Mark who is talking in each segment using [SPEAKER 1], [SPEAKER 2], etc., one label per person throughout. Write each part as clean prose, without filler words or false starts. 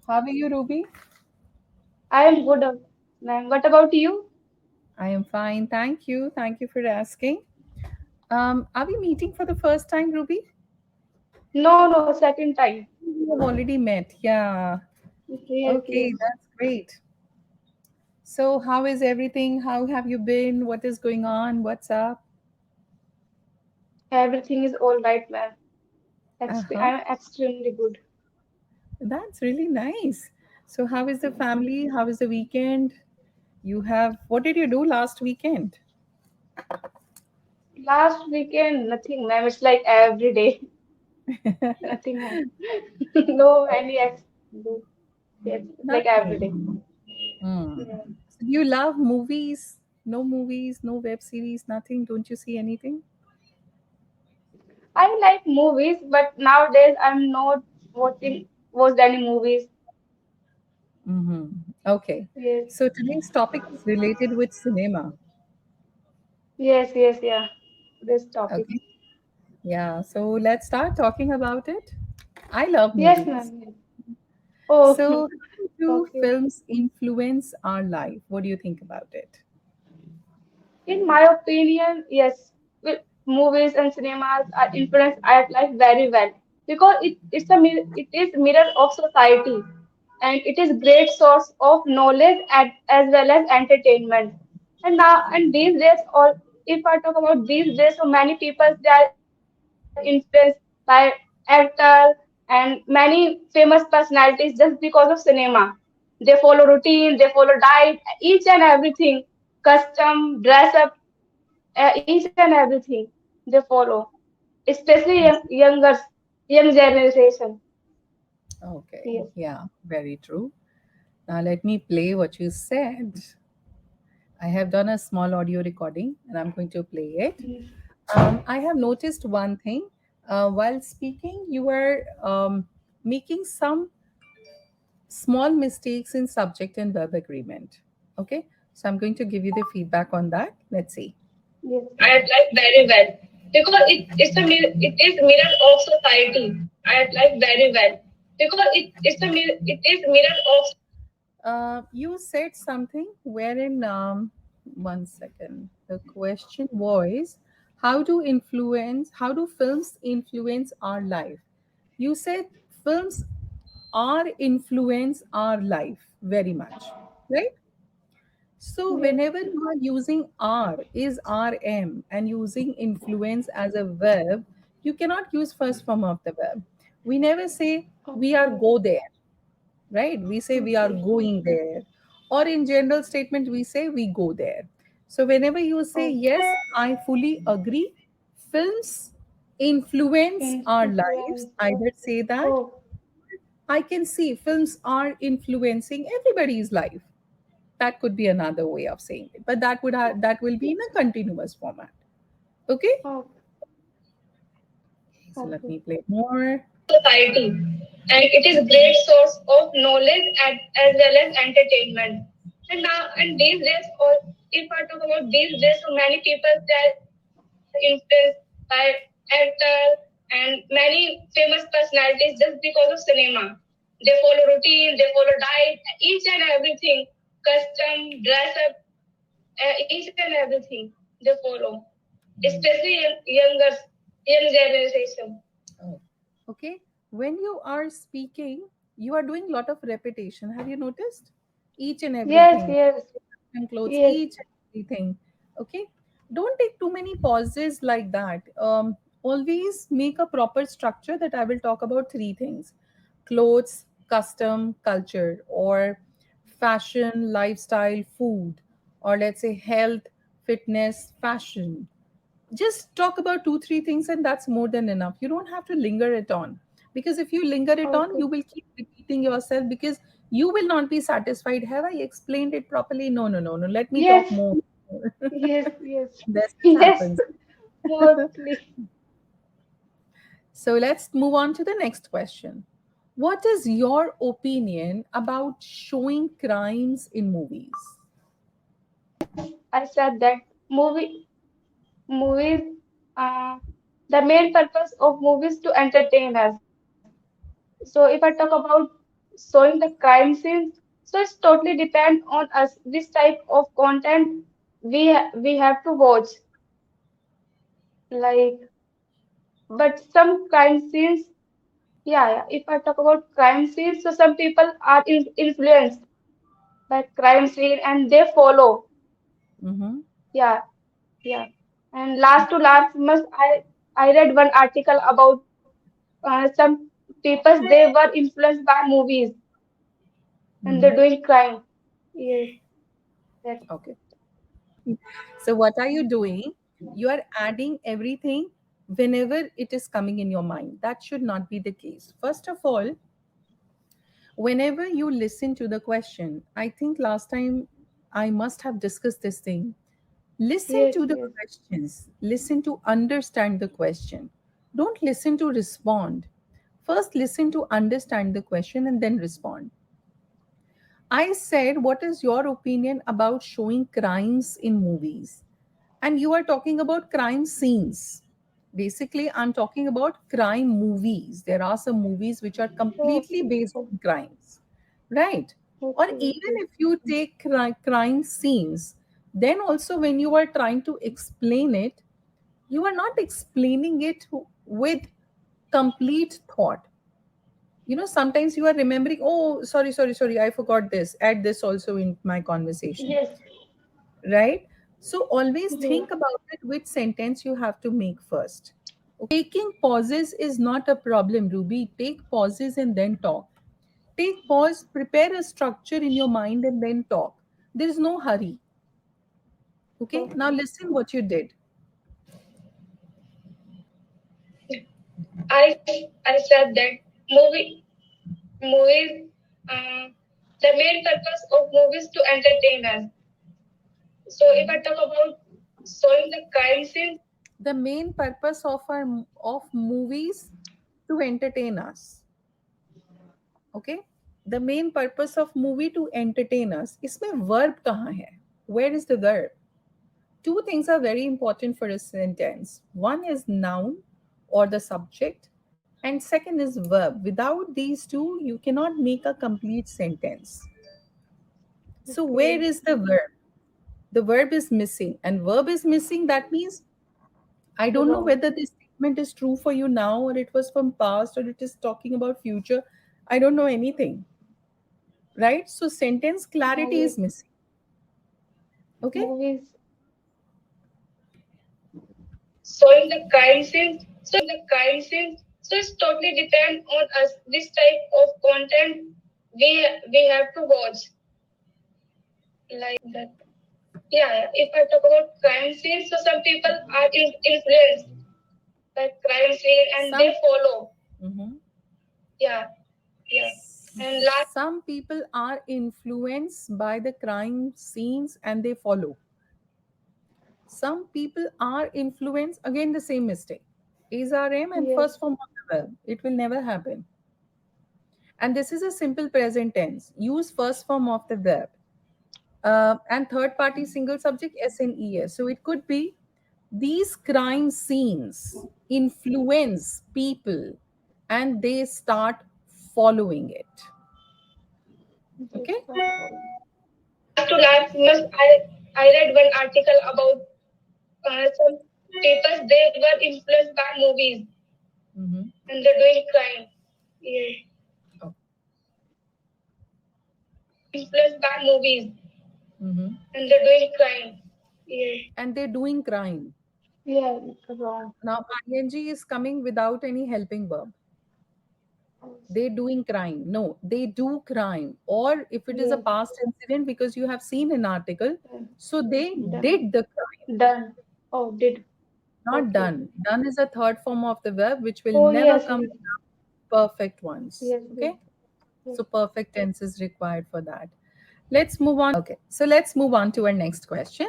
[SPEAKER 1] How are you, Ruby?
[SPEAKER 2] I am good, ma'am. What about you?
[SPEAKER 1] I am fine. Thank you. Thank you for asking. Are we meeting for the first time, Ruby?
[SPEAKER 2] No, no, second time.
[SPEAKER 1] We have already met. Yeah.
[SPEAKER 2] Yes,
[SPEAKER 1] Okay,
[SPEAKER 2] yes.
[SPEAKER 1] that's great. So, how is everything? How have you been? What is going on? What's up?
[SPEAKER 2] Everything is all right, ma'am.
[SPEAKER 1] Uh huh.
[SPEAKER 2] I'm extremely good.
[SPEAKER 1] That's really nice. So, how is the family? How is the weekend? What did you do last weekend?
[SPEAKER 2] Last weekend, nothing, ma'am. It's like every day. Nothing happened. No, any ex. No. Yes, it's like every
[SPEAKER 1] Nothing.
[SPEAKER 2] day.
[SPEAKER 1] Hmm.
[SPEAKER 2] Yeah.
[SPEAKER 1] So do you love movies, no web series, nothing? Don't you see anything?
[SPEAKER 2] I like movies, but nowadays I'm not watched any movies.
[SPEAKER 1] Mm-hmm. Okay.
[SPEAKER 2] Yes,
[SPEAKER 1] So today's topic is related with cinema.
[SPEAKER 2] yes, yes, yeah. This topic.
[SPEAKER 1] Okay. Yeah. So let's start talking about it. I love
[SPEAKER 2] Yes,
[SPEAKER 1] movies.
[SPEAKER 2] ma'am. Yes. Oh,
[SPEAKER 1] So how do
[SPEAKER 2] okay.
[SPEAKER 1] films influence our life? What do you think about it?
[SPEAKER 2] In my opinion, yes, movies and cinemas are influence our life very well because it is mirror of society and it is great source of knowledge as well as entertainment. And these days, or if I talk about these days, so many people they are influenced by actors and many famous personalities just because of cinema. They follow routine, they follow diet, each and everything, custom, dress up, each and everything they follow, especially young generation.
[SPEAKER 1] Okay.
[SPEAKER 2] Yes,
[SPEAKER 1] Yeah, very true. Now let me play what you said. I have done a small audio recording and I'm going to play it. I have noticed one thing. While speaking, you were making some small mistakes in subject and verb agreement. Okay, so I'm going to give you the feedback on that. Let's see.
[SPEAKER 2] yes. I like very well because it is mirror of society. I like very well because it is mirror of.
[SPEAKER 1] You said something wherein, one second, the question was, how do films influence our life? You said films are influence our life very much, right? So
[SPEAKER 2] Yes.
[SPEAKER 1] whenever you are using R is RM and using influence as a verb, you cannot use first form of the verb. We never say we are
[SPEAKER 2] Okay.
[SPEAKER 1] go there, right? We say we are
[SPEAKER 2] Okay.
[SPEAKER 1] going there. Or in general statement, we say we go there. So whenever you say
[SPEAKER 2] Okay.
[SPEAKER 1] yes, I fully agree, films influence our lives.
[SPEAKER 2] Influence.
[SPEAKER 1] Either say that
[SPEAKER 2] Oh,
[SPEAKER 1] I can see films are influencing everybody's life. That could be another way of saying it, but that will be in a continuous format. Okay,
[SPEAKER 2] oh,
[SPEAKER 1] so let
[SPEAKER 2] okay.
[SPEAKER 1] me play more.
[SPEAKER 2] Society, and it is a great source of knowledge as well as entertainment. And these days, or if I talk about these days, so many people they are influenced by actors and many famous personalities just because of cinema. They follow routine, they follow diet, each and everything, custom, dress up, each and everything they follow, especially young generation.
[SPEAKER 1] Oh, okay. When you are speaking, you are doing a lot of repetition. Have you noticed? Each and
[SPEAKER 2] Yes,
[SPEAKER 1] everything,
[SPEAKER 2] yes,
[SPEAKER 1] and clothes,
[SPEAKER 2] yes.
[SPEAKER 1] each and everything. Okay. Don't take too many pauses like that. Always make a proper structure that I will talk about three things: clothes, custom, culture, or fashion, lifestyle, food, or let's say health, fitness, fashion. Just talk about two three things and that's more than enough. You don't have to linger it on, because if you linger it on
[SPEAKER 2] Okay.
[SPEAKER 1] you will keep repeating yourself, because you will not be satisfied. Have I explained it properly? No, no, no, no, let me talk
[SPEAKER 2] Yes,
[SPEAKER 1] more.
[SPEAKER 2] yes, yes,
[SPEAKER 1] This
[SPEAKER 2] yes.
[SPEAKER 1] happens.
[SPEAKER 2] Mostly.
[SPEAKER 1] So let's move on to the next question. What is your opinion about showing crimes in movies?
[SPEAKER 2] I said that movies, uh, the main purpose of movies to entertain us. So if I talk about showing the crime scenes. So it's totally depend on us this type of content we have to watch. Like, but some crime scenes, yeah. If I talk about crime scenes, so some people are influenced by crime scene and they follow.
[SPEAKER 1] Mm-hmm.
[SPEAKER 2] Yeah, yeah. And last to last, must I read one article about some people they were influenced by movies and they're
[SPEAKER 1] Mm-hmm.
[SPEAKER 2] doing crime. Yes, that
[SPEAKER 1] Okay. So, what are you doing? You are adding everything whenever it is coming in your mind. That should not be the case. First of all, whenever you listen to the question, I think last time I must have discussed this thing. Listen
[SPEAKER 2] yes,
[SPEAKER 1] to the
[SPEAKER 2] yes.
[SPEAKER 1] questions, listen to understand the question. Don't listen to respond. First, listen to understand the question and then respond. I said, what is your opinion about showing crimes in movies? And you are talking about crime scenes. Basically, I'm talking about crime movies. There are some movies which are completely
[SPEAKER 2] Okay,
[SPEAKER 1] based on crimes, right? Or
[SPEAKER 2] okay,
[SPEAKER 1] even
[SPEAKER 2] okay.
[SPEAKER 1] if you take crime scenes, then also when you are trying to explain it, you are not explaining it with complete thought. Sometimes you are remembering, oh, sorry, I forgot this. Add this also in my conversation,
[SPEAKER 2] Yes,
[SPEAKER 1] right? So always
[SPEAKER 2] yes.
[SPEAKER 1] think about it which sentence you have to make first. Taking pauses is not a problem, Ruby. Take pauses and then talk. Take pause, prepare a structure in your mind and then talk. There is no hurry. Okay, now
[SPEAKER 2] Okay.
[SPEAKER 1] listen what you did.
[SPEAKER 2] I said that movie movies the main purpose of movies to entertain us. So if I talk about showing the crime scenes,
[SPEAKER 1] The main purpose of movies to entertain us. Okay, the main purpose of movie to entertain us. इसमें verb कहाँ है? Where is the verb? Two things are very important for a sentence. One is noun or the subject, and second is verb. Without these two, you cannot make a complete sentence. So, where
[SPEAKER 2] okay,
[SPEAKER 1] is the verb? The verb is missing, and verb is missing. That means I don't know
[SPEAKER 2] wrong.
[SPEAKER 1] whether this statement is true for you now, or it was from past, or it is talking about future. I don't know anything, right? So, sentence clarity
[SPEAKER 2] Yes,
[SPEAKER 1] is missing. Okay.
[SPEAKER 2] movies showing the crime scenes. So it's totally depend on us this type of content we have to watch like that. Yeah. If I talk about crime scenes, so some people are influenced by crime scene and they
[SPEAKER 1] Some.
[SPEAKER 2] follow.
[SPEAKER 1] Mhm.
[SPEAKER 2] Yeah, yeah. And last,
[SPEAKER 1] Some people are influenced by the crime scenes and they follow. Some people are influenced, again, the same mistake. Is RM and
[SPEAKER 2] yes,
[SPEAKER 1] first form of the verb. It will never happen. And this is a simple present tense. Use first form of the verb. And third party single subject SNES. So it could be these crime scenes influence people and they start following it.
[SPEAKER 2] this
[SPEAKER 1] Okay?
[SPEAKER 2] last to last, must I read one article about some people they were influenced by movies
[SPEAKER 1] Mm-hmm.
[SPEAKER 2] and they're doing crime. Yes, influenced by movies
[SPEAKER 1] Mm-hmm.
[SPEAKER 2] and they're doing crime. Yes.
[SPEAKER 1] And they're doing crime.
[SPEAKER 2] Yeah, wrong.
[SPEAKER 1] Now, ing is coming without any helping verb. They doing crime. No, they do crime. Or if it is a
[SPEAKER 2] Yes,
[SPEAKER 1] past incident because you have seen an article,
[SPEAKER 2] yes.
[SPEAKER 1] so they
[SPEAKER 2] Done.
[SPEAKER 1] did the crime.
[SPEAKER 2] Done. Oh, did.
[SPEAKER 1] Not
[SPEAKER 2] Okay.
[SPEAKER 1] done. Done is a third form of the verb which will
[SPEAKER 2] Oh,
[SPEAKER 1] never
[SPEAKER 2] yes,
[SPEAKER 1] come
[SPEAKER 2] yes,
[SPEAKER 1] without perfect ones.
[SPEAKER 2] yes, yes,
[SPEAKER 1] Okay?
[SPEAKER 2] yes,
[SPEAKER 1] So perfect tense is required for that. Let's move on. Okay. So let's move on to our next question.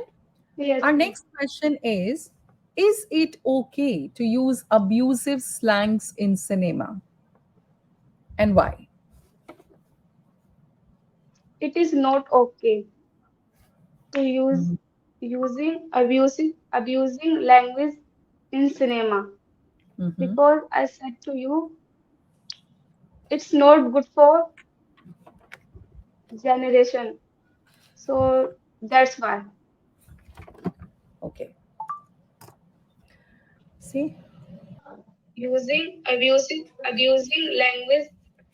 [SPEAKER 2] yes,
[SPEAKER 1] Our
[SPEAKER 2] yes.
[SPEAKER 1] next question is it okay to use abusive slangs in cinema and why?
[SPEAKER 2] It is not okay to use
[SPEAKER 1] Mhm.
[SPEAKER 2] abusing language in cinema
[SPEAKER 1] Mhm.
[SPEAKER 2] because I said to you, it's not good for. generation. So that's why.
[SPEAKER 1] Okay. See?
[SPEAKER 2] Abusing language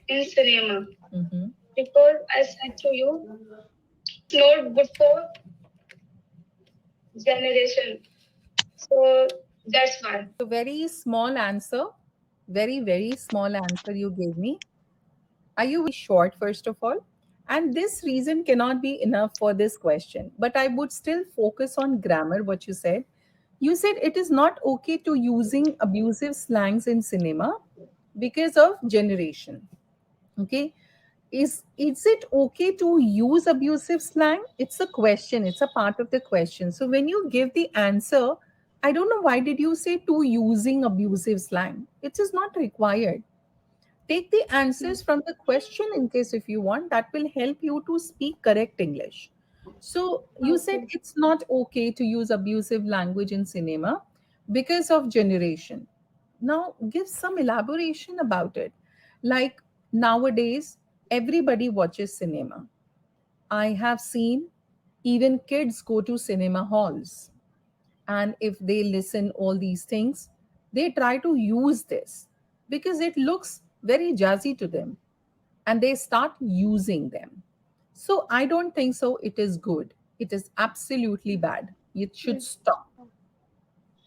[SPEAKER 2] in cinema.
[SPEAKER 1] Mm-hmm.
[SPEAKER 2] Because I said to you, it's not good for generation. So that's why.
[SPEAKER 1] So, very small answer, very, very small answer you gave me. Are you very short, first of all? And this reason cannot be enough for this question. But I would still focus on grammar, what you said. You said it is not okay to using abusive slangs in cinema because of generation. Okay. Is it okay to use abusive slang? It's a question. It's a part of the question. So when you give the answer, I don't know why did you say to using abusive slang. It is not required. Take the answers from the question in case if you want, that will help you to speak correct English. So you said
[SPEAKER 2] Okay.
[SPEAKER 1] it's not okay to use abusive language in cinema because of generation. Now give some elaboration about it. Like nowadays, everybody watches cinema. I have seen even kids go to cinema halls, and if they listen all these things, they try to use this because it looks very jazzy to them, and they start using them. So I don't think so it is good. It is absolutely bad. It should
[SPEAKER 2] Yes.
[SPEAKER 1] stop.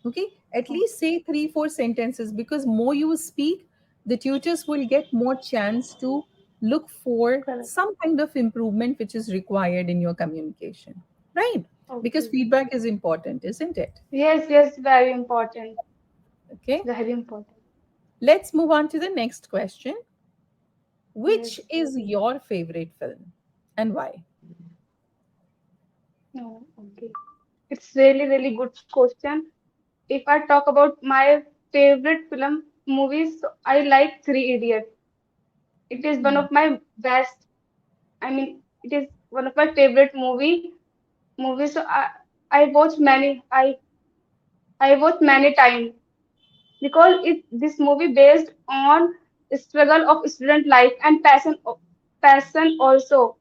[SPEAKER 1] Okay, at
[SPEAKER 2] Okay.
[SPEAKER 1] least say 3 4 sentences, because more you speak, the tutors will get more chance to look for
[SPEAKER 2] Correct.
[SPEAKER 1] some kind of improvement which is required in your communication, right? Because
[SPEAKER 2] Okay.
[SPEAKER 1] feedback is important, isn't it?
[SPEAKER 2] Yes, yes, very important.
[SPEAKER 1] Okay,
[SPEAKER 2] Very important.
[SPEAKER 1] let's move on to the next question. Which
[SPEAKER 2] Yes.
[SPEAKER 1] is your favorite film and why?
[SPEAKER 2] No, okay. It's really, really good question. If I talk about my favorite film movies, so I like Three Idiots. It is one
[SPEAKER 1] Hmm.
[SPEAKER 2] of my best. I mean, it is one of my favorite movies. So I watch many. I watch many times because it this movie based on struggle of student life and passion also.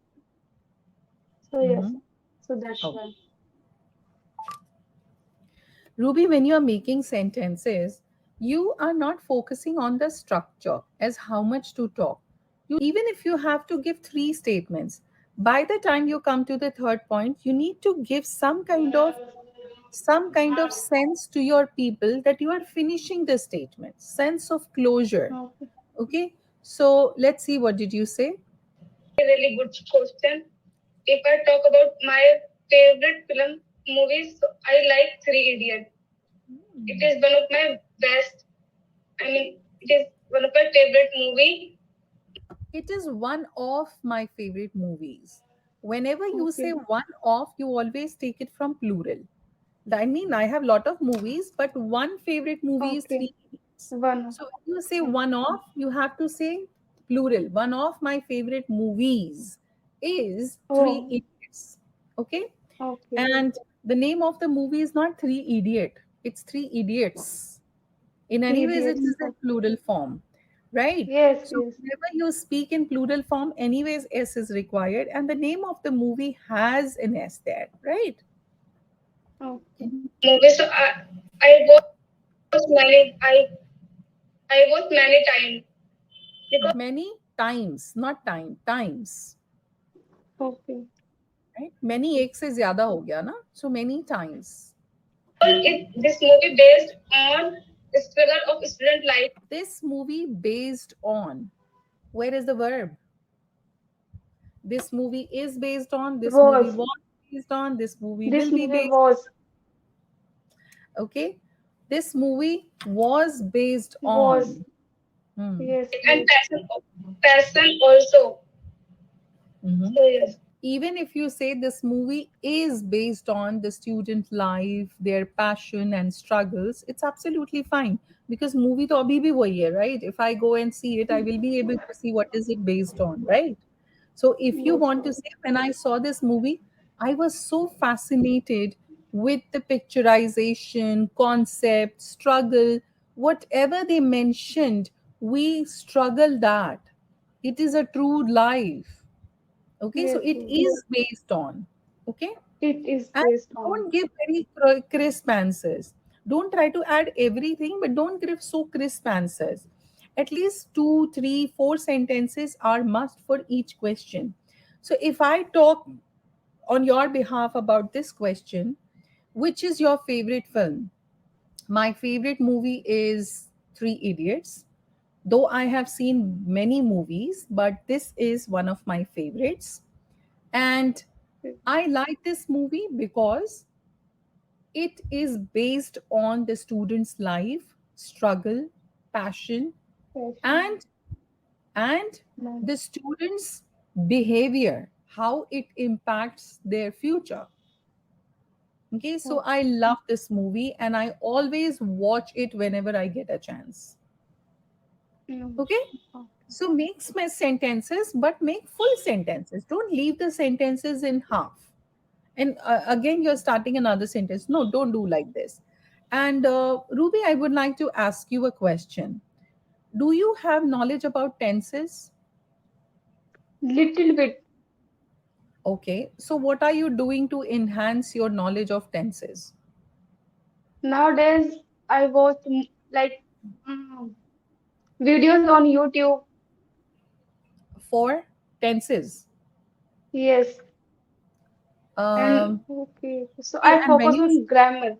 [SPEAKER 2] So yes.
[SPEAKER 1] Mhm.
[SPEAKER 2] So that's
[SPEAKER 1] Oh.
[SPEAKER 2] why.
[SPEAKER 1] Ruby, when you are making sentences, you are not focusing on the structure as how much to talk. Even if you have to give 3 statements, by the time you come to the third point, you need to give some kind of sense to your people that you are finishing the statement, sense of closure.
[SPEAKER 2] Okay.
[SPEAKER 1] Okay, so let's see, what did you say?
[SPEAKER 2] Really good question. If I talk about my favorite film movies, so I like Three Idiots. It is one of my best. I mean, it is one of my favorite movie.
[SPEAKER 1] It is one of my favorite movies. Whenever you say
[SPEAKER 2] Okay.
[SPEAKER 1] one of, you always take it from plural. I mean, I have lot of movies, but one favorite movie is
[SPEAKER 2] Okay.
[SPEAKER 1] Three Idiots.
[SPEAKER 2] One.
[SPEAKER 1] So when you say
[SPEAKER 2] Okay.
[SPEAKER 1] one of, you have to say plural. One of my favorite movies is Three
[SPEAKER 2] Oh.
[SPEAKER 1] Idiots. Okay?
[SPEAKER 2] Okay.
[SPEAKER 1] And the name of the movie is not Three Idiot, it's Three Idiots. In any
[SPEAKER 2] Three
[SPEAKER 1] ways, it
[SPEAKER 2] Idiots.
[SPEAKER 1] is in plural form, right?
[SPEAKER 2] Yes.
[SPEAKER 1] So
[SPEAKER 2] Yes.
[SPEAKER 1] whenever you speak in plural form, anyways s is required, and the name of the movie has an s there, right?
[SPEAKER 2] Okay. Movies. So I watch many. I watch many times because
[SPEAKER 1] Many times, not time, times,
[SPEAKER 2] okay.
[SPEAKER 1] right? Many एक से ज्यादा हो गया ना, so many times.
[SPEAKER 2] This movie based on struggle of student life.
[SPEAKER 1] This movie based on, where is the verb? This movie is based on, this movie
[SPEAKER 2] Was
[SPEAKER 1] was based on, this movie
[SPEAKER 2] this
[SPEAKER 1] will be
[SPEAKER 2] movie
[SPEAKER 1] based.
[SPEAKER 2] was
[SPEAKER 1] Okay, this movie was based
[SPEAKER 2] was
[SPEAKER 1] on. Hmm.
[SPEAKER 2] yes and yes. Passion also.
[SPEAKER 1] Mhm.
[SPEAKER 2] So yes.
[SPEAKER 1] Even if you say this movie is based on the student life, their passion and struggles, it's absolutely fine, because movie to abhi bhi wahi hai, right? If I go and see it, I will be able to see what is it based on, right? So if you
[SPEAKER 2] Yes.
[SPEAKER 1] want to say, when I saw this movie, I was so fascinated with the picturization, concept, struggle, whatever they mentioned, we struggle that. It is a true life. Okay, so
[SPEAKER 2] Yes,
[SPEAKER 1] it
[SPEAKER 2] yes.
[SPEAKER 1] is based on. Okay,
[SPEAKER 2] It is
[SPEAKER 1] and
[SPEAKER 2] based on.
[SPEAKER 1] don't give very crisp answers. Don't try to add everything, but don't give so crisp answers. At least two, three, four sentences are must for each question. So if I talk on your behalf about this question, which is your favorite film? My favorite movie is Three Idiots. Though I have seen many movies, but this is one of my favorites. And I like this movie because it is based on the student's life, struggle, passion,
[SPEAKER 2] Passion.
[SPEAKER 1] and and
[SPEAKER 2] Man.
[SPEAKER 1] the students' behavior, how it impacts their future. Okay, so
[SPEAKER 2] Okay.
[SPEAKER 1] I love this movie and I always watch it whenever I get a chance.
[SPEAKER 2] Mm,
[SPEAKER 1] Okay,
[SPEAKER 2] okay.
[SPEAKER 1] so make sentences, but make full sentences. Don't leave the sentences in half. And again, you're starting another sentence. No, don't do like this. And Ruby, I would like to ask you a question. Do you have knowledge about tenses?
[SPEAKER 2] Little bit.
[SPEAKER 1] Okay, so what are you doing to enhance your knowledge of tenses?
[SPEAKER 2] Nowadays, I watch like mm, videos on YouTube.
[SPEAKER 1] For tenses.
[SPEAKER 2] Yes. And
[SPEAKER 1] Um,
[SPEAKER 2] okay. So
[SPEAKER 1] okay,
[SPEAKER 2] I
[SPEAKER 1] and when
[SPEAKER 2] focus
[SPEAKER 1] you
[SPEAKER 2] on grammar.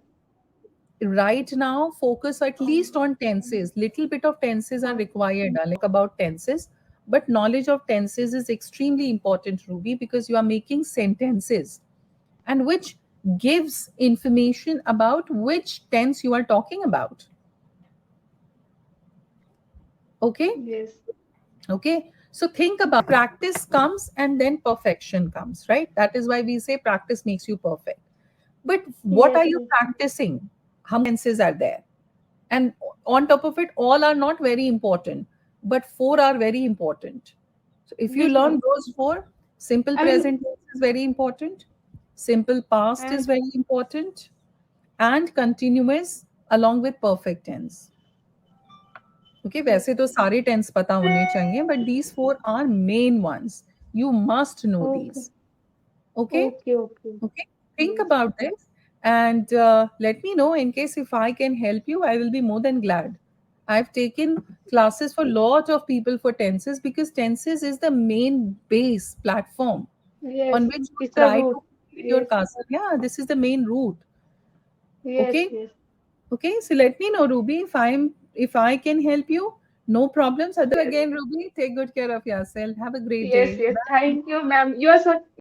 [SPEAKER 1] right now focus at least
[SPEAKER 2] Um,
[SPEAKER 1] on tenses, little bit of tenses are
[SPEAKER 2] uh,
[SPEAKER 1] required, like about tenses, but knowledge of tenses is extremely important, Ruby, because you are making sentences and which gives information about which tense you are talking about. Okay,
[SPEAKER 2] yes.
[SPEAKER 1] okay, so think about practice comes and then perfection comes, right? That is why we say practice makes you perfect. But what are
[SPEAKER 2] Yes.
[SPEAKER 1] you
[SPEAKER 2] Yes.
[SPEAKER 1] practicing? How many tenses are there? And on top of it, all are not very important, but four are very important. So if you
[SPEAKER 2] Which
[SPEAKER 1] learn
[SPEAKER 2] one?
[SPEAKER 1] those four, simple
[SPEAKER 2] I mean,
[SPEAKER 1] present tense is very important, simple past is
[SPEAKER 2] and
[SPEAKER 1] very important, and continuous along with perfect tense. Okay, वैसे तो
[SPEAKER 2] okay.
[SPEAKER 1] सारे tense पता होने चाहिए, but these four are main ones. You must know these.
[SPEAKER 2] Okay.
[SPEAKER 1] Okay.
[SPEAKER 2] Okay. Okay.
[SPEAKER 1] Okay, think
[SPEAKER 2] Yes.
[SPEAKER 1] about this and let me know in case if I can help you. I will be more than glad. I've taken classes for lot of people for tenses because tenses is the main base platform
[SPEAKER 2] Yes.
[SPEAKER 1] on which you
[SPEAKER 2] It's a
[SPEAKER 1] try
[SPEAKER 2] root.
[SPEAKER 1] to build your
[SPEAKER 2] Yes.
[SPEAKER 1] castle. Yeah, this is the main route.
[SPEAKER 2] Yes.
[SPEAKER 1] Okay,
[SPEAKER 2] Yes.
[SPEAKER 1] okay. So let me know, Ruby, if I can help you. No problems. Other
[SPEAKER 2] Yes.
[SPEAKER 1] again, Ruby. Take good care of yourself. Have a great
[SPEAKER 2] Yes.
[SPEAKER 1] day.
[SPEAKER 2] Yes.
[SPEAKER 1] Bye.
[SPEAKER 2] Thank you, ma'am. You are so